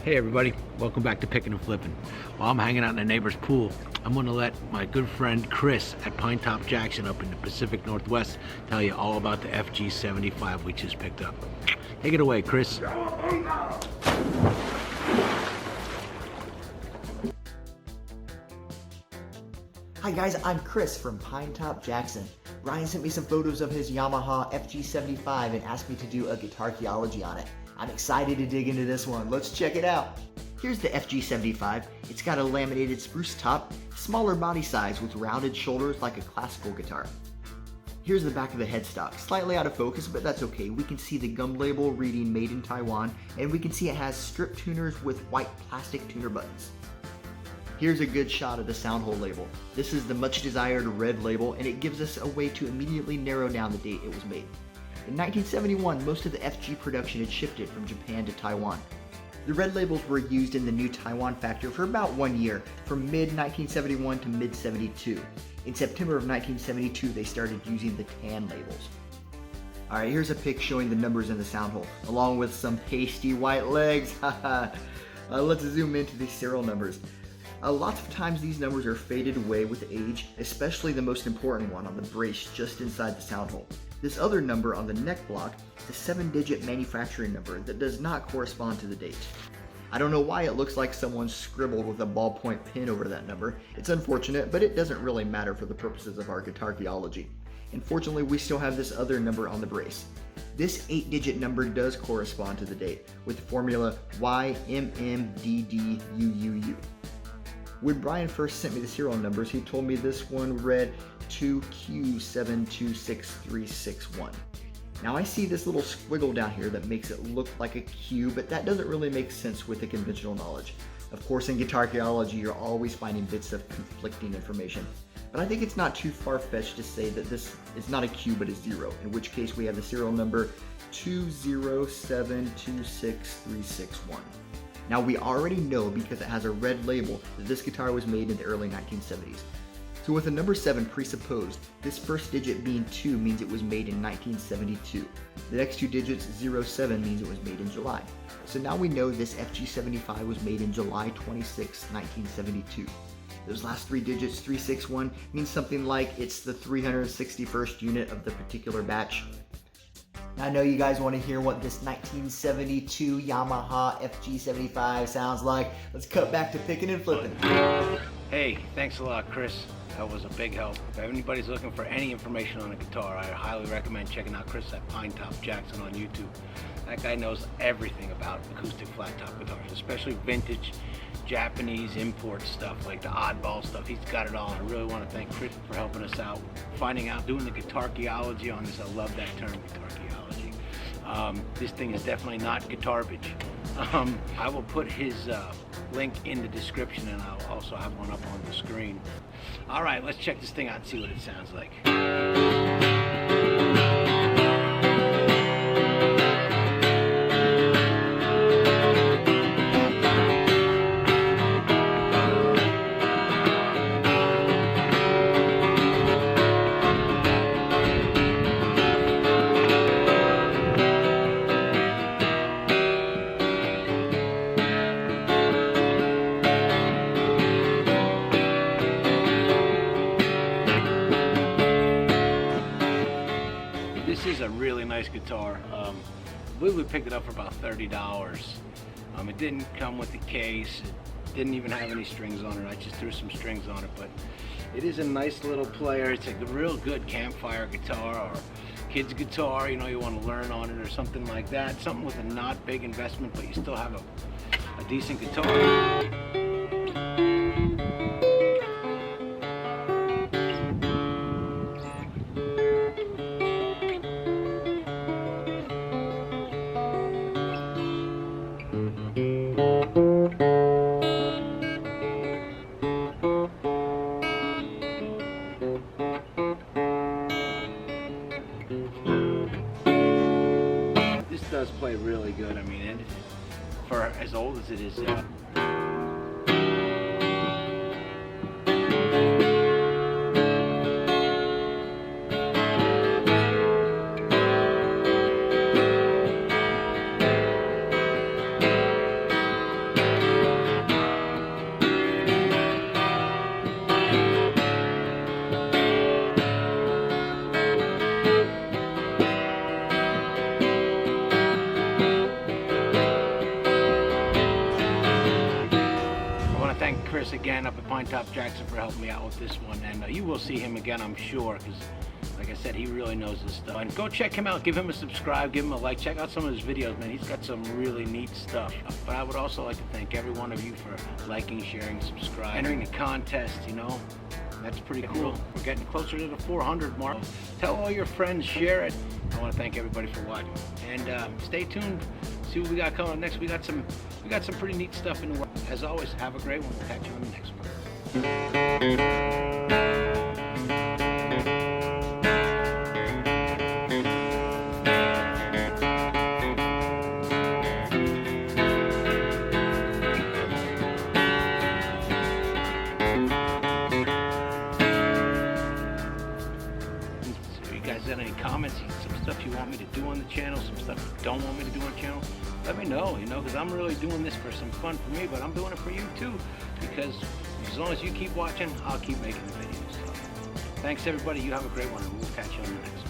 Hey everybody, welcome back to Picking and Flipping. While I'm hanging out in the neighbor's pool, I'm going to let my good friend Chris at Pinetop Jackeson up in the Pacific Northwest tell you all about the FG-75 we just picked up. Take it away, Chris. Hi guys, I'm Chris from Pinetop Jackeson. Brian sent me some photos of his Yamaha FG-75 and asked me to do a Guitarchaeology on it. I'm excited to dig into this one. Let's check it out. Here's the FG-75. It's got a laminated spruce top, smaller body size with rounded shoulders like a classical guitar. Here's the back of the headstock, slightly out of focus, but that's okay. We can see the gum label reading made in Taiwan, and we can see it has strip tuners with white plastic tuner buttons. Here's a good shot of the sound hole label. This is the much desired red label, and it gives us a way to immediately narrow down the date it was made. In 1971, most of the FG production had shifted from Japan to Taiwan. The red labels were used in the new Taiwan factory for about 1 year, from mid-1971 to mid-72. In September of 1972, they started using the tan labels. Alright, here's a pic showing the numbers in the sound hole, along with some pasty white legs. Let's zoom into these serial numbers. Lots of times these numbers are faded away with age, especially the most important one on the brace just inside the sound hole. This other number on the neck block is a 7-digit manufacturing number that does not correspond to the date. I don't know why it looks like someone scribbled with a ballpoint pen over that number. It's unfortunate, but it doesn't really matter for the purposes of our Guitarchaeology. And fortunately, we still have this other number on the brace. This 8-digit number does correspond to the date, with the formula YMMDDUUU. When Brian first sent me the serial numbers, he told me this one read 2Q726361. Now I see this little squiggle down here that makes it look like a Q, but that doesn't really make sense with the conventional knowledge. Of course, in Guitarchaeology, you're always finding bits of conflicting information. But I think it's not too far-fetched to say that this is not a Q but a 0, in which case we have the serial number 207266361. Now we already know, because it has a red label, that this guitar was made in the early 1970s. So with the number 7 presupposed, this first digit being 2 means it was made in 1972. The next two digits, 07, means it was made in July. So now we know this FG-75 was made in July 26, 1972. Those last three digits, 361, means something like it's the 361st unit of the particular batch. I know you guys want to hear what this 1972 Yamaha FG-75 sounds like. Let's cut back to picking and flipping. Hey, thanks a lot, Chris. That was a big help. If anybody's looking for any information on a guitar, I highly recommend checking out Chris at Pinetop Jackeson on YouTube. That guy knows everything about acoustic flat top guitars, especially vintage Japanese import stuff, like the oddball stuff. He's got it all. I really want to thank Chris for helping us out, finding out, doing the Guitarchaeology on this. I love that term, Guitarchaeology. This thing is definitely not garbage. I will put his link in the description, and I'll also have one up on the screen. All right, let's check this thing out and see what it sounds like. This is a really nice guitar. I believe we picked it up for about $30. It didn't come with the case. It didn't even have any strings on it. I just threw some strings on it, but it is a nice little player. It's a real good campfire guitar or kid's guitar, you know, you want to learn on it or something like that. Something with a not big investment, but you still have a decent guitar. Does play really good. I mean, and for as old as it is, thank Chris again up at Pinetop Jackeson for helping me out with this one, and you will see him again, I'm sure, because like I said, he really knows his stuff. And go check him out, give him a subscribe, give him a like, check out some of his videos, man. He's got some really neat stuff. But I would also like to thank every one of you for liking, sharing, subscribing, entering the contest, you know. That's pretty cool. We're getting closer to the 400 mark. Tell all your friends, share it. I want to thank everybody for watching. And stay tuned. See what we got coming up next. We got some pretty neat stuff in the works. As always, have a great one. We'll catch you on the next one. Any comments, some stuff you want me to do on the channel, some stuff you don't want me to do on the channel, let me know, you know, because I'm really doing this for some fun for me, but I'm doing it for you too, because as long as you keep watching, I'll keep making the videos. So, thanks everybody, you have a great one, and we'll catch you on the next one.